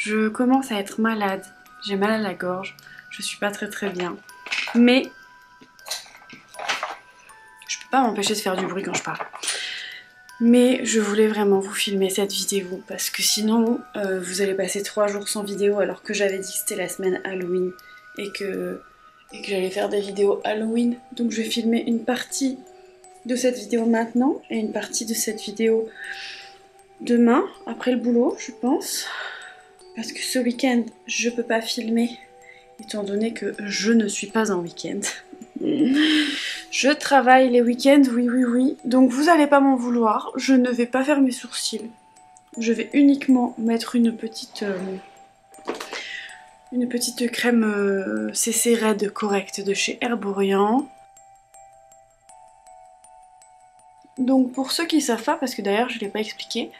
Je commence à être malade, j'ai mal à la gorge, je suis pas très bien. Mais je peux pas m'empêcher de faire du bruit quand je parle. Mais je voulais vraiment vous filmer cette vidéo parce que sinon vous allez passer 3 jours sans vidéo alors que j'avais dit que c'était la semaine Halloween et que j'allais faire des vidéos Halloween. Donc je vais filmer une partie de cette vidéo maintenant et une partie de cette vidéo demain après le boulot je pense. Parce que ce week-end je peux pas filmer étant donné que je ne suis pas en week-end. Je travaille les week-ends, oui. Donc vous allez pas m'en vouloir, je ne vais pas faire mes sourcils. Je vais uniquement mettre une petite crème CC Red correcte de chez Herborian. Donc pour ceux qui savent pas, parce que d'ailleurs je l'ai pas expliqué,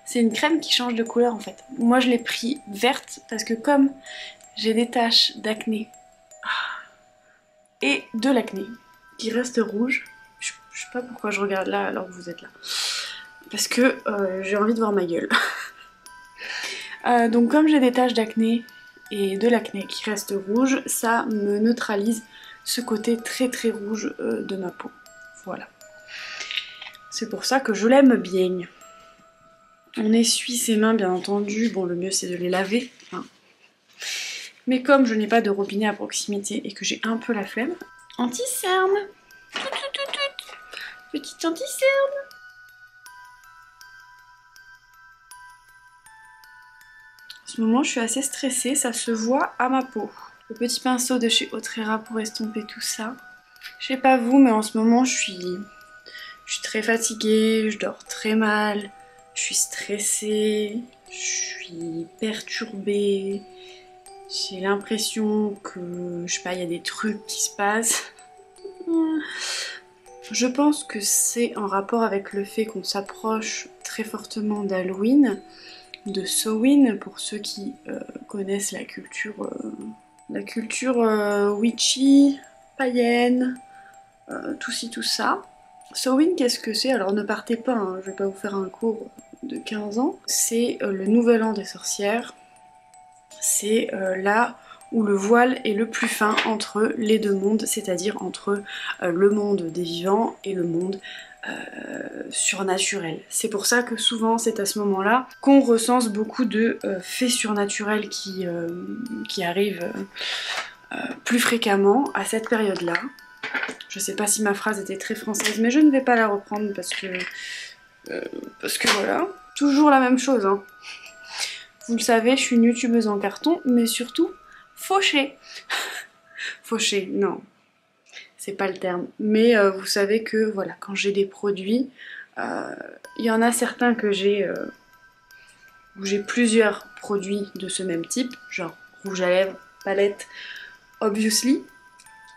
c'est une crème qui change de couleur en fait. Moi je l'ai pris verte parce que comme j'ai des taches d'acné et de l'acné qui reste rouge, je sais pas pourquoi je regarde là alors que vous êtes là. Parce que j'ai envie de voir ma gueule. Donc comme j'ai des taches d'acné et de l'acné qui reste rouge, ça me neutralise ce côté très rouge de ma peau. Voilà. C'est pour ça que je l'aime bien. On essuie ses mains bien entendu, bon le mieux c'est de les laver. Hein. Mais comme je n'ai pas de robinet à proximité et que j'ai un peu la flemme, anti-cerne. Petite anti-cerne. En ce moment je suis assez stressée, ça se voit à ma peau. Le petit pinceau de chez Autrera pour estomper tout ça. Je sais pas vous mais en ce moment je suis très fatiguée, je dors très mal, je suis stressée, je suis perturbée. J'ai l'impression que, je sais pas, il y a des trucs qui se passent. Je pense que c'est en rapport avec le fait qu'on s'approche très fortement d'Halloween, de Samhain, pour ceux qui connaissent la culture witchy, païenne, tout ci tout ça. Samhain, qu'est-ce que c'est? Alors ne partez pas, hein, je vais pas vous faire un cours de 15 ans. C'est le nouvel an des sorcières. C'est là où le voile est le plus fin entre les deux mondes, c'est-à-dire entre le monde des vivants et le monde surnaturel. C'est pour ça que souvent c'est à ce moment-là qu'on recense beaucoup de faits surnaturels qui arrivent plus fréquemment à cette période-là. Je sais pas si ma phrase était très française, mais je ne vais pas la reprendre parce que voilà. Toujours la même chose, hein. Vous le savez, je suis une youtubeuse en carton, mais surtout fauchée. Fauchée, non, c'est pas le terme. Mais vous savez que voilà, quand j'ai des produits, il y en a certains que j'ai où j'ai plusieurs produits de ce même type, genre rouge à lèvres, palette, obviously.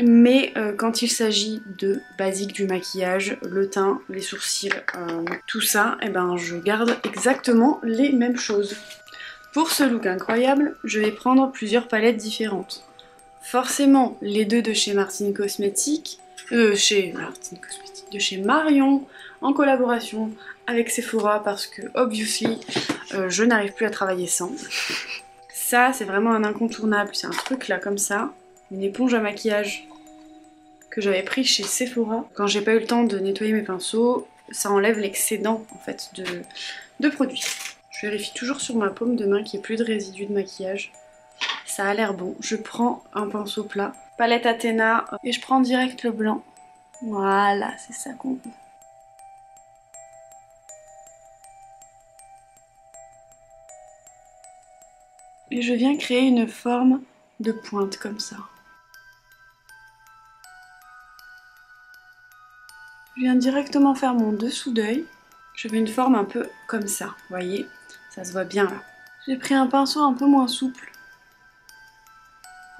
Mais quand il s'agit de basique du maquillage, le teint, les sourcils, tout ça, et ben je garde exactement les mêmes choses. Pour ce look incroyable, je vais prendre plusieurs palettes différentes. Forcément, les deux de chez Martin Cosmetics, de chez Marion, en collaboration avec Sephora parce que, obviously, je n'arrive plus à travailler sans. Ça, c'est vraiment un incontournable, c'est un truc là comme ça, une éponge à maquillage que j'avais pris chez Sephora. Quand j'ai pas eu le temps de nettoyer mes pinceaux, ça enlève l'excédent en fait de produits. Je vérifie toujours sur ma paume de main qu'il n'y ait plus de résidus de maquillage. Ça a l'air bon. Je prends un pinceau plat, palette Athéna, et je prends direct le blanc. Voilà, c'est ça qu'on veut. Et je viens créer une forme de pointe comme ça. Je viens directement faire mon dessous d'œil. Je fais une forme un peu comme ça, vous voyez? Ça se voit bien là. J'ai pris un pinceau un peu moins souple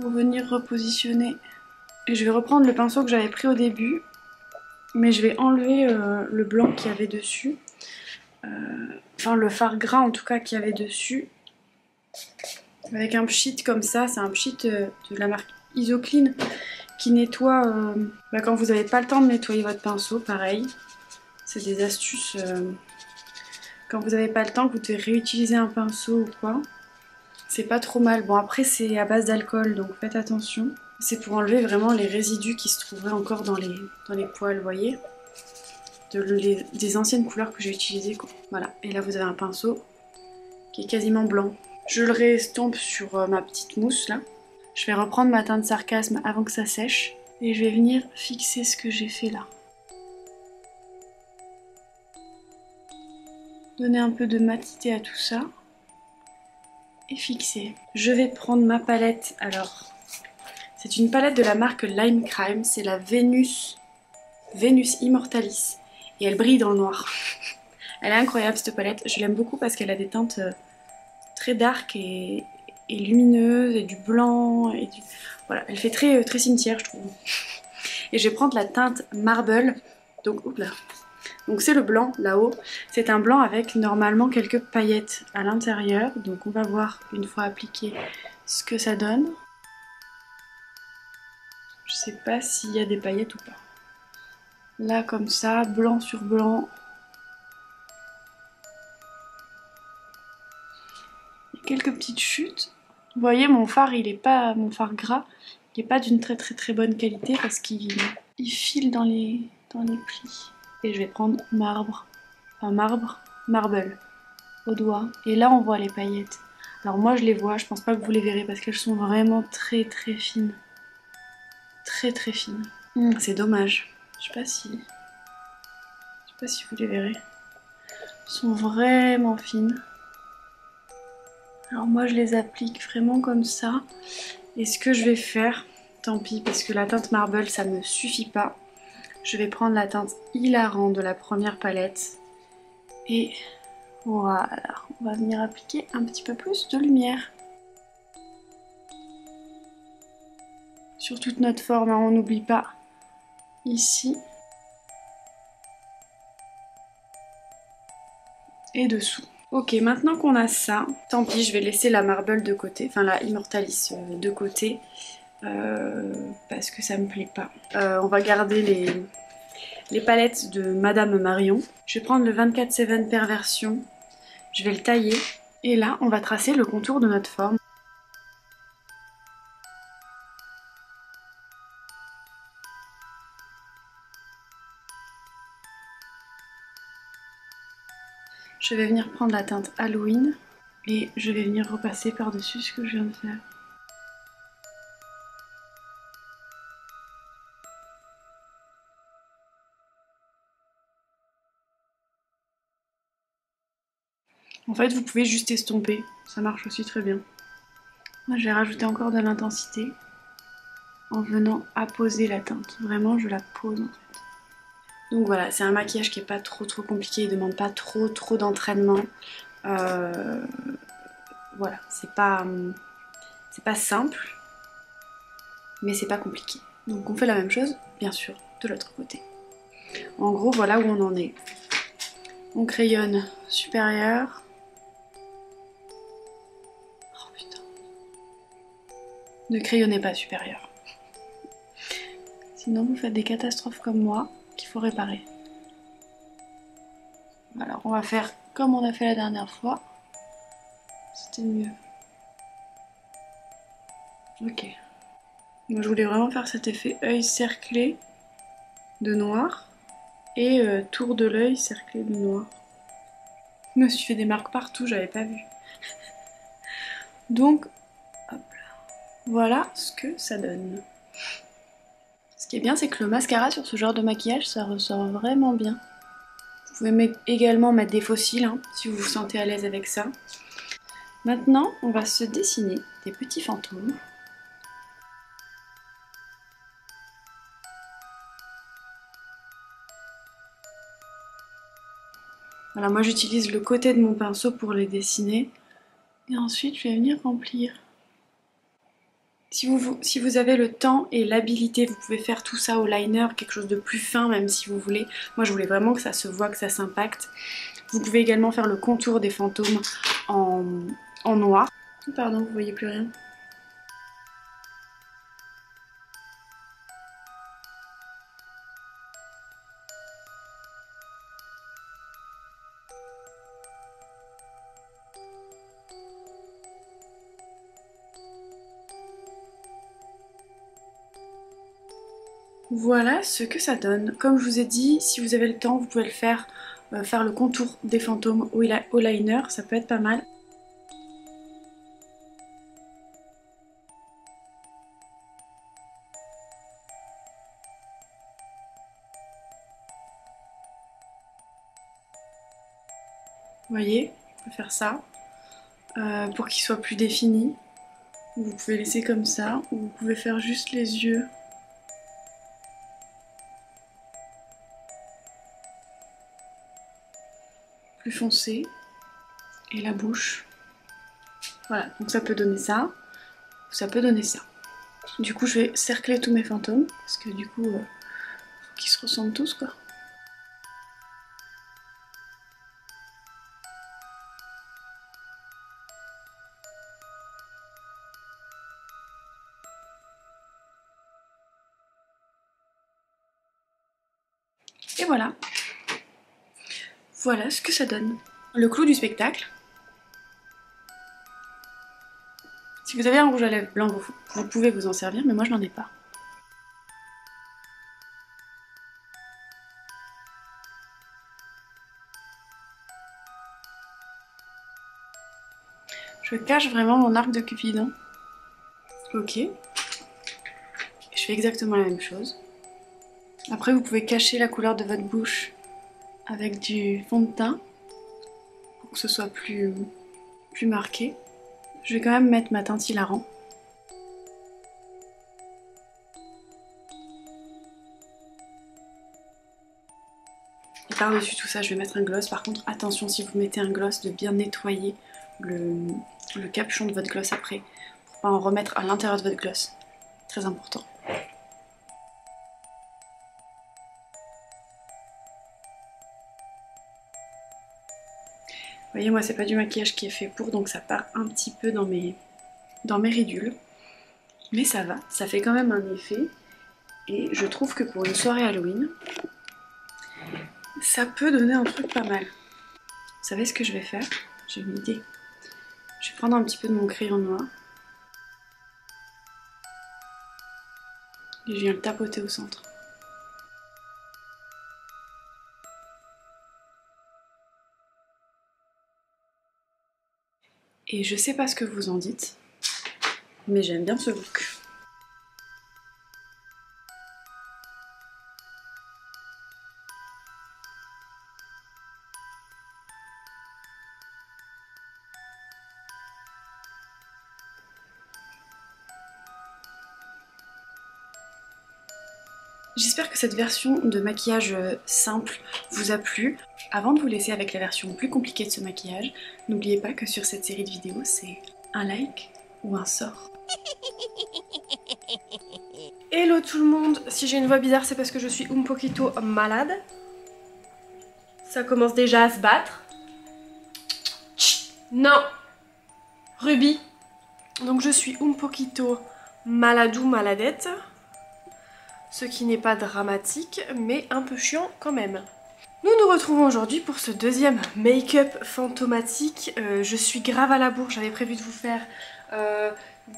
pour venir repositionner. Et je vais reprendre le pinceau que j'avais pris au début, mais je vais enlever le blanc qu'il y avait dessus. Enfin le fard gras en tout cas qu'il y avait dessus. Avec un pchit comme ça, c'est un pchit de la marque Isoclean qui nettoie quand vous n'avez pas le temps de nettoyer votre pinceau, pareil. C'est des astuces quand vous n'avez pas le temps, que vous devez réutiliser un pinceau ou quoi. C'est pas trop mal. Bon après c'est à base d'alcool donc faites attention. C'est pour enlever vraiment les résidus qui se trouveraient encore dans les poils, vous voyez, des anciennes couleurs que j'ai utilisées quoi. Voilà, et là vous avez un pinceau qui est quasiment blanc. Je le restompe sur ma petite mousse là. Je vais reprendre ma teinte sarcasme avant que ça sèche et je vais venir fixer ce que j'ai fait là. Donner un peu de matité à tout ça et fixer. Je vais prendre ma palette, alors c'est une palette de la marque Lime Crime, c'est la Venus Immortalis et elle brille dans le noir. Elle est incroyable cette palette, je l'aime beaucoup parce qu'elle a des teintes très dark et lumineuses et du blanc et du... Voilà, elle fait très cimetière je trouve. Et je vais prendre la teinte Marble, donc oups là. Donc c'est le blanc là-haut, c'est un blanc avec normalement quelques paillettes à l'intérieur, donc on va voir une fois appliqué ce que ça donne. Je sais pas s'il y a des paillettes ou pas. Là comme ça, blanc sur blanc. Il y a quelques petites chutes. Vous voyez mon fard, il est pas, mon fard gras, il est pas d'une très bonne qualité parce qu'il file dans les plis. Et je vais prendre marble au doigt. Et là on voit les paillettes. Alors moi je les vois, je pense pas que vous les verrez parce qu'elles sont vraiment très fines. Très fines. C'est dommage. Je sais pas si vous les verrez. Elles sont vraiment fines. Alors moi je les applique vraiment comme ça. Et ce que je vais faire, tant pis parce que la teinte Marble ça me suffit pas. Je vais prendre la teinte Hilarant de la première palette. Et voilà, on va venir appliquer un petit peu plus de lumière. Sur toute notre forme, hein, on n'oublie pas ici et dessous. Ok, maintenant qu'on a ça, tant pis, je vais laisser la Marble de côté, enfin la Immortalis de côté, parce que ça me plaît pas. On va garder les palettes de Madame Marion. Je vais prendre le 24/7 Perversion, je vais le tailler, et là on va tracer le contour de notre forme. Je vais venir prendre la teinte Halloween et je vais venir repasser par-dessus ce que je viens de faire. En fait, vous pouvez juste estomper, ça marche aussi très bien. Moi, je vais rajouter encore de l'intensité en venant apposer la teinte. Vraiment, je la pose en fait. Donc voilà, c'est un maquillage qui est pas trop compliqué, il demande pas trop d'entraînement. Voilà, c'est pas simple, mais c'est pas compliqué. Donc on fait la même chose, bien sûr, de l'autre côté. En gros, voilà où on en est. On crayonne supérieur. Oh putain. Ne crayonnez pas supérieur. Sinon vous faites des catastrophes comme moi qu'il faut réparer. Alors on va faire comme on a fait la dernière fois. C'était mieux. Ok. Moi je voulais vraiment faire cet effet œil cerclé de noir et tour de l'œil cerclé de noir. Je me suis fait des marques partout, j'avais pas vu. Donc, hop là. Voilà ce que ça donne. Ce qui est bien, c'est que le mascara sur ce genre de maquillage, ça ressort vraiment bien. Vous pouvez également mettre des faux cils, hein, si vous vous sentez à l'aise avec ça. Maintenant, on va se dessiner des petits fantômes. Voilà, moi j'utilise le côté de mon pinceau pour les dessiner. Et ensuite, je vais venir remplir. Si vous avez le temps et l'habilité, vous pouvez faire tout ça au liner, quelque chose de plus fin même si vous voulez. Moi je voulais vraiment que ça se voit, que ça s'impacte. Vous pouvez également faire le contour des fantômes en noir. Pardon, vous voyez plus rien. Voilà ce que ça donne. Comme je vous ai dit, si vous avez le temps, vous pouvez le faire, faire le contour des fantômes au liner, ça peut être pas mal. Vous voyez, on peut faire ça pour qu'il soit plus défini. Vous pouvez laisser comme ça, ou vous pouvez faire juste les yeux. Plus foncé. Et la bouche. Voilà, donc ça peut donner ça, ou ça peut donner ça. Du coup, je vais cercler tous mes fantômes, parce que du coup, faut qu'ils se ressemblent tous, quoi. Et voilà. Voilà ce que ça donne. Le clou du spectacle. Si vous avez un rouge à lèvres blanc, vous pouvez vous en servir, mais moi je n'en ai pas. Je cache vraiment mon arc de Cupidon. Ok. Je fais exactement la même chose. Après, vous pouvez cacher la couleur de votre bouche avec du fond de teint pour que ce soit plus marqué. Je vais quand même mettre ma teinte hilarant. Et par-dessus tout ça, je vais mettre un gloss. Par contre, attention si vous mettez un gloss de bien nettoyer le capuchon de votre gloss après pour pas en remettre à l'intérieur de votre gloss. Très important. Vous voyez, moi c'est pas du maquillage qui est fait pour, donc ça part un petit peu dans mes ridules. Mais ça va, ça fait quand même un effet. Et je trouve que pour une soirée Halloween, ça peut donner un truc pas mal. Vous savez ce que je vais faire? J'ai une idée. Je vais prendre un petit peu de mon crayon noir. Et je viens le tapoter au centre. Et je sais pas ce que vous en dites, mais j'aime bien ce look. J'espère que cette version de maquillage simple vous a plu. Avant de vous laisser avec la version plus compliquée de ce maquillage, n'oubliez pas que sur cette série de vidéos, c'est un like ou un sort. Hello tout le monde, si j'ai une voix bizarre c'est parce que je suis un poquito malade. Ça commence déjà à se battre. Non, Ruby. Donc je suis un poquito maladou maladette. Ce qui n'est pas dramatique, mais un peu chiant quand même. Nous nous retrouvons aujourd'hui pour ce deuxième make-up fantomatique. Je suis grave à la bourre, j'avais prévu de vous faire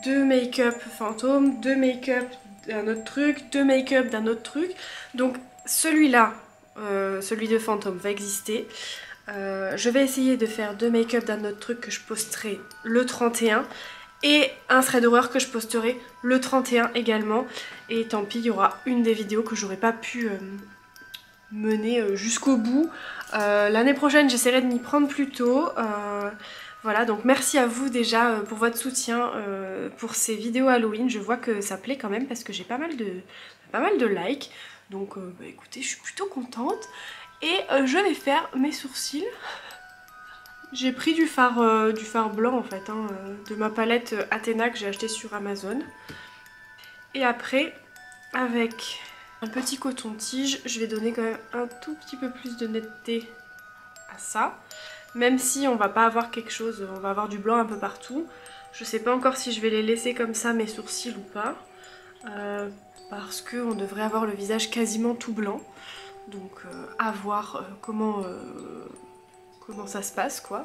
2 make-up fantômes, 2 make-up d'un autre truc, 2 make-up d'un autre truc. Donc celui-là, celui de fantôme va exister. Je vais essayer de faire 2 make-up d'un autre truc que je posterai le 31. Et un thread d'horreur que je posterai le 31 également. Et tant pis, il y aura une des vidéos que j'aurais pas pu mener jusqu'au bout. L'année prochaine, j'essaierai de m'y prendre plus tôt. Voilà, donc merci à vous déjà pour votre soutien pour ces vidéos Halloween. Je vois que ça plaît quand même parce que j'ai pas mal de likes. Donc bah, écoutez, je suis plutôt contente. Et je vais faire mes sourcils. J'ai pris du fard blanc en fait, hein, de ma palette Athena que j'ai acheté sur Amazon. Et après, avec un petit coton-tige, je vais donner quand même un tout petit peu plus de netteté à ça. Même si on va pas avoir quelque chose, on va avoir du blanc un peu partout. Je sais pas encore si je vais les laisser comme ça mes sourcils ou pas. Parce qu'on devrait avoir le visage quasiment tout blanc. Donc à voir comment ça se passe quoi.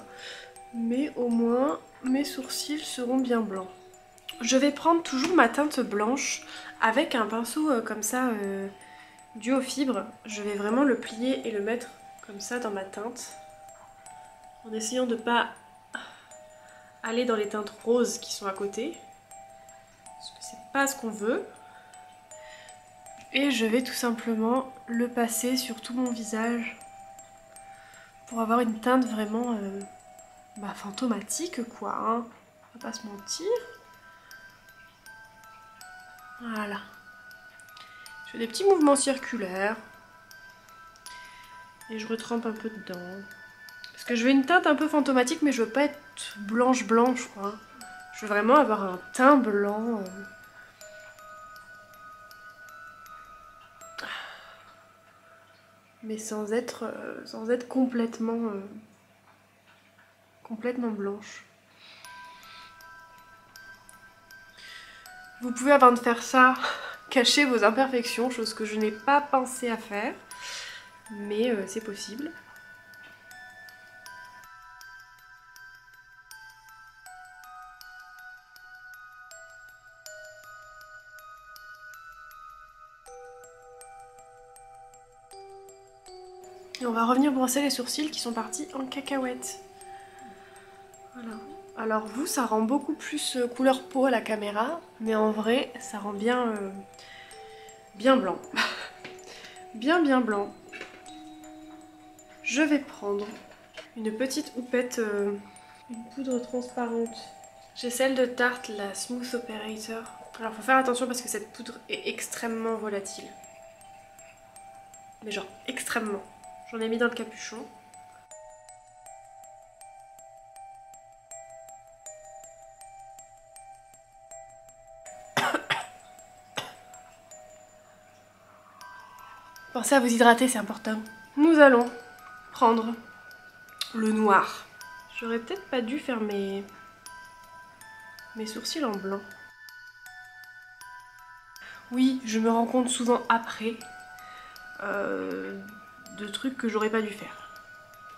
Mais au moins mes sourcils seront bien blancs. Je vais prendre toujours ma teinte blanche avec un pinceau comme ça duo fibre. Je vais vraiment le plier et le mettre comme ça dans ma teinte en essayant de ne pas aller dans les teintes roses qui sont à côté parce que c'est pas ce qu'on veut. Et je vais tout simplement le passer sur tout mon visage pour avoir une teinte vraiment fantomatique quoi, hein. On va pas se mentir. Voilà. Je fais des petits mouvements circulaires et je retrempe un peu dedans. Parce que je veux une teinte un peu fantomatique mais je veux pas être blanche quoi. Je veux vraiment avoir un teint blanc. Mais sans être complètement blanche. Vous pouvez, avant de faire ça, cacher vos imperfections, chose que je n'ai pas pensé à faire, mais c'est possible. Et on va revenir brosser les sourcils qui sont partis en cacahuète. Voilà. Alors vous, ça rend beaucoup plus couleur peau à la caméra, mais en vrai, ça rend bien, bien blanc. bien blanc. Je vais prendre une petite houppette, une poudre transparente. J'ai celle de Tarte, la Smooth Operator. Alors faut faire attention parce que cette poudre est extrêmement volatile. Mais genre extrêmement. J'en ai mis dans le capuchon. Pensez à vous hydrater, c'est important. Nous allons prendre le noir. J'aurais peut-être pas dû faire mes sourcils en blanc. Oui, je me rends compte souvent après de trucs que j'aurais pas dû faire.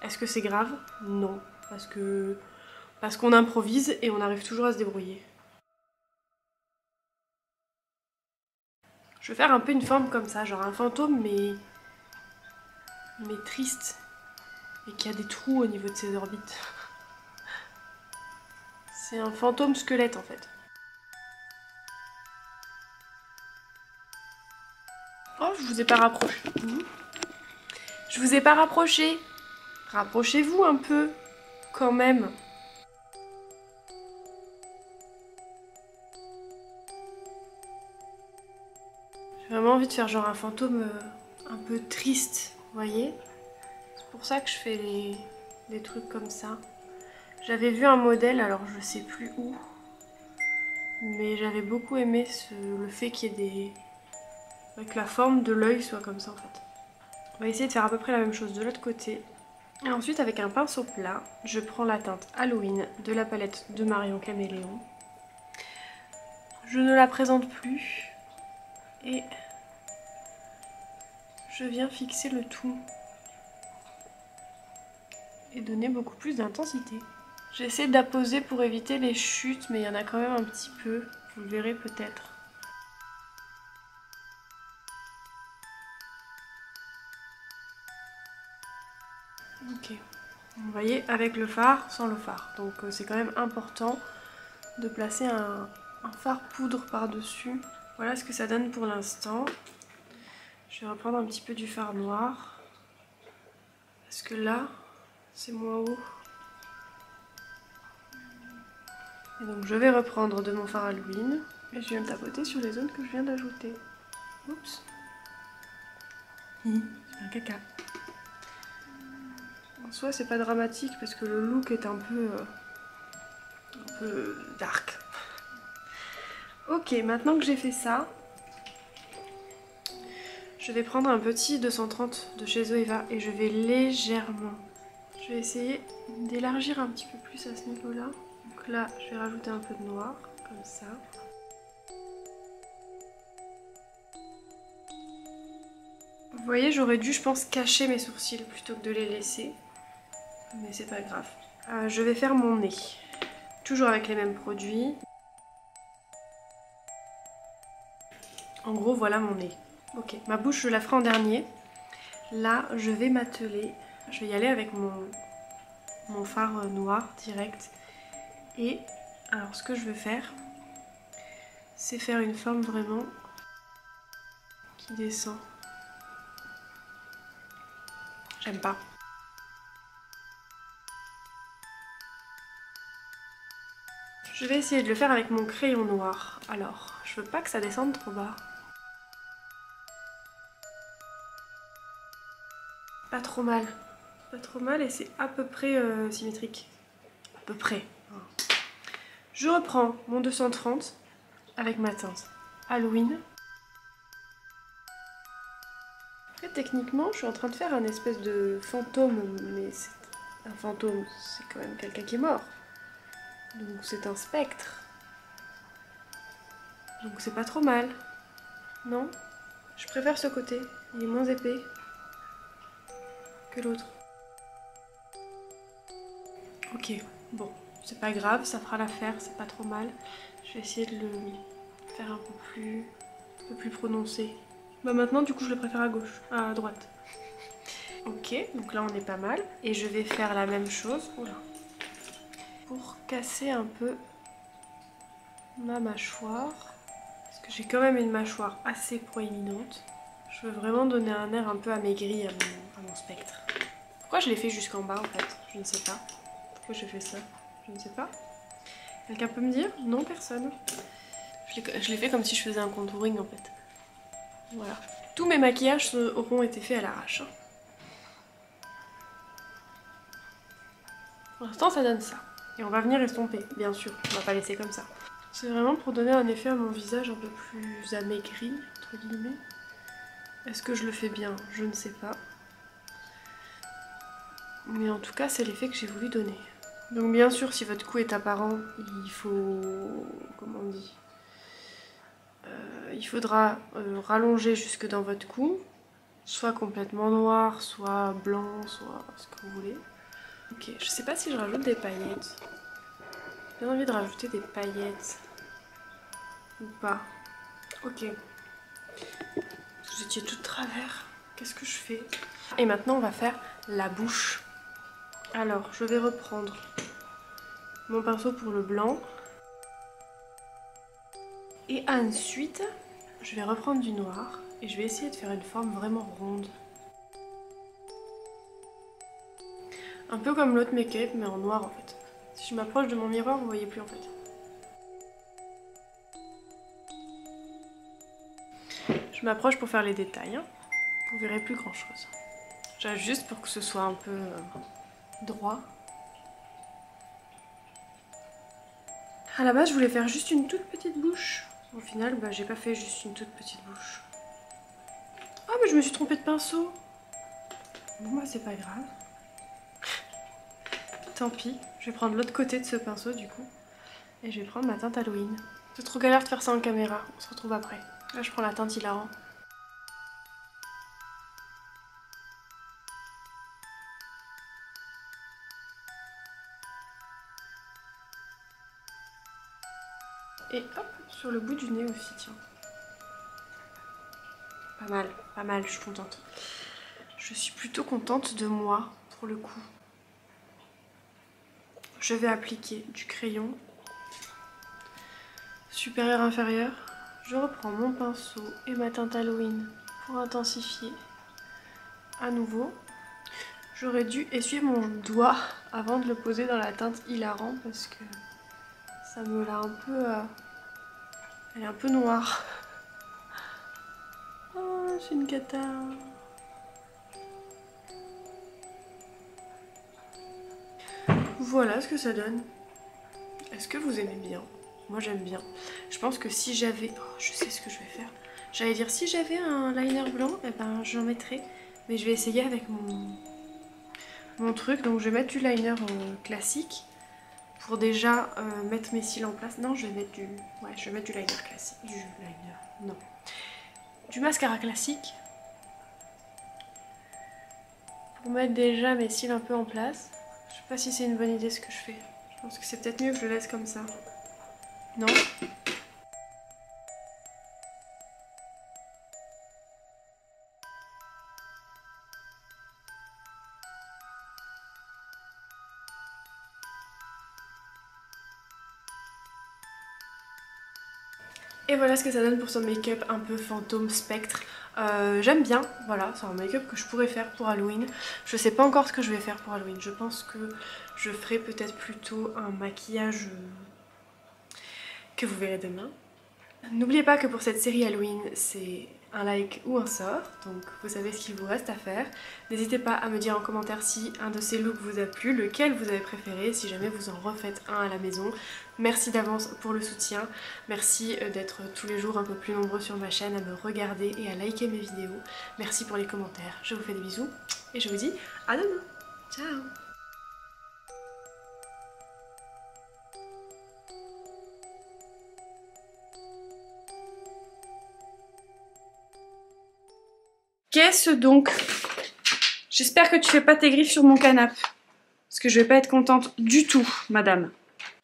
Est-ce que c'est grave? Non, parce qu'on improvise et on arrive toujours à se débrouiller. Je vais faire un peu une forme comme ça, genre un fantôme mais triste et qui a des trous au niveau de ses orbites. C'est un fantôme squelette en fait. Oh, je vous ai pas rapproché. Je vous ai pas rapproché. Rapprochez-vous un peu, quand même. J'ai vraiment envie de faire genre un fantôme un peu triste, vous voyez? C'est pour ça que je fais des trucs comme ça. J'avais vu un modèle, alors je sais plus où, mais j'avais beaucoup aimé le fait qu'il y ait que la forme de l'œil soit comme ça en fait. On va essayer de faire à peu près la même chose de l'autre côté. Et ensuite avec un pinceau plat, je prends la teinte Halloween de la palette de Marion Caméléon. Je ne la présente plus et je viens fixer le tout et donner beaucoup plus d'intensité. J'essaie d'apposer pour éviter les chutes, mais il y en a quand même un petit peu, vous le verrez peut-être. Ok, vous voyez, avec le fard, sans le fard. Donc c'est quand même important de placer un fard poudre par-dessus. Voilà ce que ça donne pour l'instant. Je vais reprendre un petit peu du fard noir. Parce que là, c'est moins haut. Et donc je vais reprendre de mon fard Halloween. Et je viens tapoter sur les zones que je viens d'ajouter. Oups. C'est un caca. En soi, c'est pas dramatique parce que le look est un peu dark. Ok, maintenant que j'ai fait ça, je vais prendre un petit 230 de chez Zoeva et je vais légèrement... Je vais essayer d'élargir un petit peu plus à ce niveau-là. Donc là, je vais rajouter un peu de noir, comme ça. Vous voyez, j'aurais dû, je pense, cacher mes sourcils plutôt que de les laisser. Mais c'est pas grave. Je vais faire mon nez. Toujours avec les mêmes produits. En gros, voilà mon nez. Ok, ma bouche, je la ferai en dernier. Là, je vais m'atteler. Je vais y aller avec mon fard noir direct. Et alors, ce que je veux faire, c'est faire une forme vraiment qui descend. J'aime pas. Je vais essayer de le faire avec mon crayon noir. Alors, je veux pas que ça descende trop bas. Pas trop mal. Pas trop mal et c'est à peu près symétrique. À peu près. Je reprends mon 230 avec ma teinte Halloween. En fait, techniquement, je suis en train de faire un espèce de fantôme, mais c'est un fantôme, c'est quand même quelqu'un qui est mort. Donc c'est un spectre. Donc c'est pas trop mal. Non? Je préfère ce côté. Il est moins épais que l'autre. Ok, bon, c'est pas grave, ça fera l'affaire, c'est pas trop mal. Je vais essayer de le faire un peu plus prononcé. Bah maintenant, du coup, je le préfère à gauche, à droite. Ok, donc là on est pas mal. Et je vais faire la même chose, oula, pour casser un peu ma mâchoire. Parce que j'ai quand même une mâchoire assez proéminente. Je veux vraiment donner un air un peu amaigri à mon spectre. Pourquoi je l'ai fait jusqu'en bas en fait? Je ne sais pas. Pourquoi j'ai fait ça? Je ne sais pas. Quelqu'un peut me dire? Non, personne. Je l'ai fait comme si je faisais un contouring en fait. Voilà. Tous mes maquillages auront été faits à l'arrache. Pour l'instant, ça donne ça. Et on va venir estomper, bien sûr. On va pas laisser comme ça. C'est vraiment pour donner un effet à mon visage un peu plus amaigri, entre guillemets. Est-ce que je le fais bien? Je ne sais pas. Mais en tout cas, c'est l'effet que j'ai voulu donner. Donc bien sûr, si votre cou est apparent, il faut... comment on dit? Il faudra rallonger jusque dans votre cou. Soit complètement noir, soit blanc, soit ce que vous voulez. Ok, je sais pas si je rajoute des paillettes. J'ai envie de rajouter des paillettes. Ou pas. Ok. Vous étiez tout de travers. Qu'est-ce que je fais? Et maintenant, on va faire la bouche. Alors, je vais reprendre mon pinceau pour le blanc. Et ensuite, je vais reprendre du noir. Et je vais essayer de faire une forme vraiment ronde. Un peu comme l'autre make-up, mais en noir en fait. Si je m'approche de mon miroir, vous voyez plus en fait. Je m'approche pour faire les détails. Hein. Vous verrez plus grand chose. J'ajuste pour que ce soit un peu droit. À la base, je voulais faire juste une toute petite bouche. Au final, bah, j'ai pas fait juste une toute petite bouche. Ah, mais je me suis trompée de pinceau. Bon, bah, c'est pas grave. Tant pis, je vais prendre l'autre côté de ce pinceau du coup. Et je vais prendre ma teinte Halloween. C'est trop galère de faire ça en caméra. On se retrouve après. Là, je prends la teinte Hilarant. Et hop, sur le bout du nez aussi, tiens. Pas mal, je suis contente. Je suis plutôt contente de moi, pour le coup. Je vais appliquer du crayon supérieur, inférieur. Je reprends mon pinceau et ma teinte Halloween pour intensifier à nouveau. J'aurais dû essuyer mon doigt avant de le poser dans la teinte Hilarant parce que ça me l'a un peu... elle est un peu noire. Oh, c'est une cata. Voilà ce que ça donne. Est-ce que vous aimez bien? Moi j'aime bien. Je pense que si j'avais... Oh, je sais ce que je vais faire. J'allais dire si j'avais un liner blanc, eh ben j'en mettrais. Mais je vais essayer avec mon truc. Donc je vais mettre du liner classique. Pour déjà mettre mes cils en place. Non, je vais mettre du... Ouais, je vais mettre du liner classique. Du liner... Non. Du mascara classique. Pour mettre déjà mes cils un peu en place. Je sais pas si c'est une bonne idée ce que je fais. Je pense que c'est peut-être mieux que je le laisse comme ça. Non? Et voilà ce que ça donne pour son make-up un peu fantôme spectre. J'aime bien, voilà, c'est un make-up que je pourrais faire pour Halloween. Je sais pas encore ce que je vais faire pour Halloween. Je pense que je ferai peut-être plutôt un maquillage que vous verrez demain. N'oubliez pas que pour cette série Halloween, c'est un like ou un sort, donc vous savez ce qu'il vous reste à faire. N'hésitez pas à me dire en commentaire si un de ces looks vous a plu, lequel vous avez préféré, si jamais vous en refaites un à la maison. Merci d'avance pour le soutien, merci d'être tous les jours un peu plus nombreux sur ma chaîne, à me regarder et à liker mes vidéos. Merci pour les commentaires, je vous fais des bisous et je vous dis à demain. Ciao. Qu'est-ce donc? J'espère que tu fais pas tes griffes sur mon canapé. Parce que je vais pas être contente du tout, madame.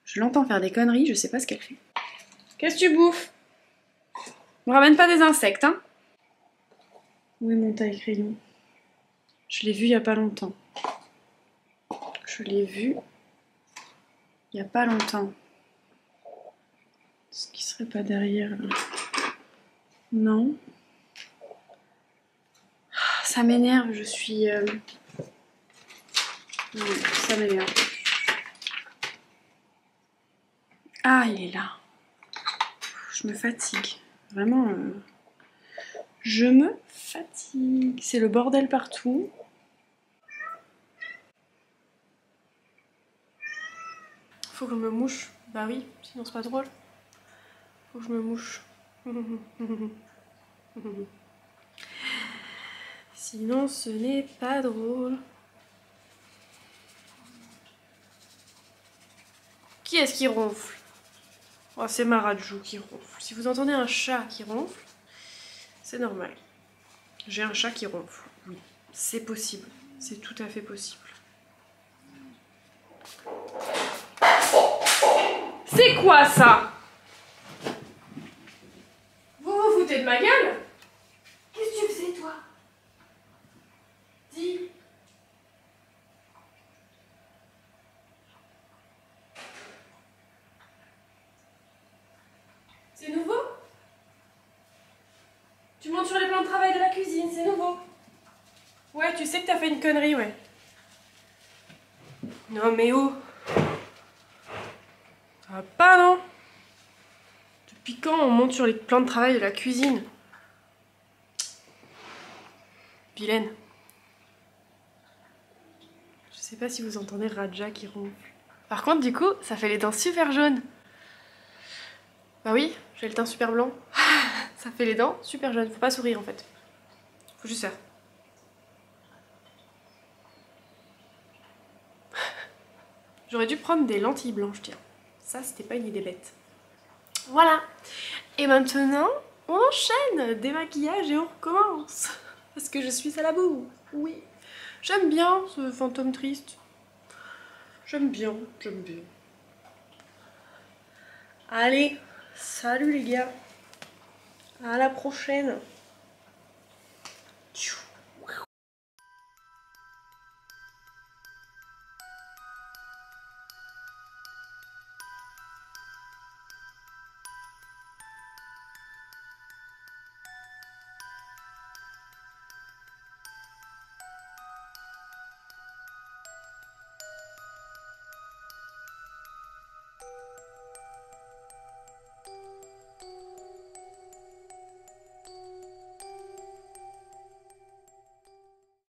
Je l'entends faire des conneries, je sais pas ce qu'elle fait. Qu'est-ce que tu bouffes? Me ramène pas des insectes, hein? Où est mon taille-crayon? Je l'ai vu il y a pas longtemps. Je l'ai vu il y a pas longtemps. Ce qui serait pas derrière, là? Non. Ça m'énerve, je suis... Non, ça m'énerve. Ah, il est là. Je me fatigue. Vraiment, je me fatigue. C'est le bordel partout. Faut que je me mouche. Bah oui, sinon c'est pas drôle. Faut que je me mouche. Sinon ce n'est pas drôle. Qui est-ce qui ronfle? Oh, c'est ma Rajou qui ronfle. Si vous entendez un chat qui ronfle, c'est normal. J'ai un chat qui ronfle. Oui, c'est possible. C'est tout à fait possible. C'est quoi ça? Vous vous foutez de ma gueule? Qu'est-ce que tu faisais toi? Dis. C'est nouveau? Tu montes sur les plans de travail de la cuisine, c'est nouveau. Ouais, tu sais que t'as fait une connerie, ouais. Non mais oh. Ça va pas, non? Depuis quand on monte sur les plans de travail de la cuisine? Vilaine. Je sais pas si vous entendez Raja qui ronfle. Par contre, du coup, ça fait les dents super jaunes. Bah oui, j'ai le teint super blanc. Ça fait les dents super jaunes. Faut pas sourire en fait. Faut juste faire. J'aurais dû prendre des lentilles blanches, tiens. Ça, c'était pas une idée bête. Voilà. Et maintenant, on enchaîne démaquillage et on recommence. Parce que je suis à la boue. Oui. J'aime bien ce fantôme triste. J'aime bien, j'aime bien. Allez, salut les gars. À la prochaine.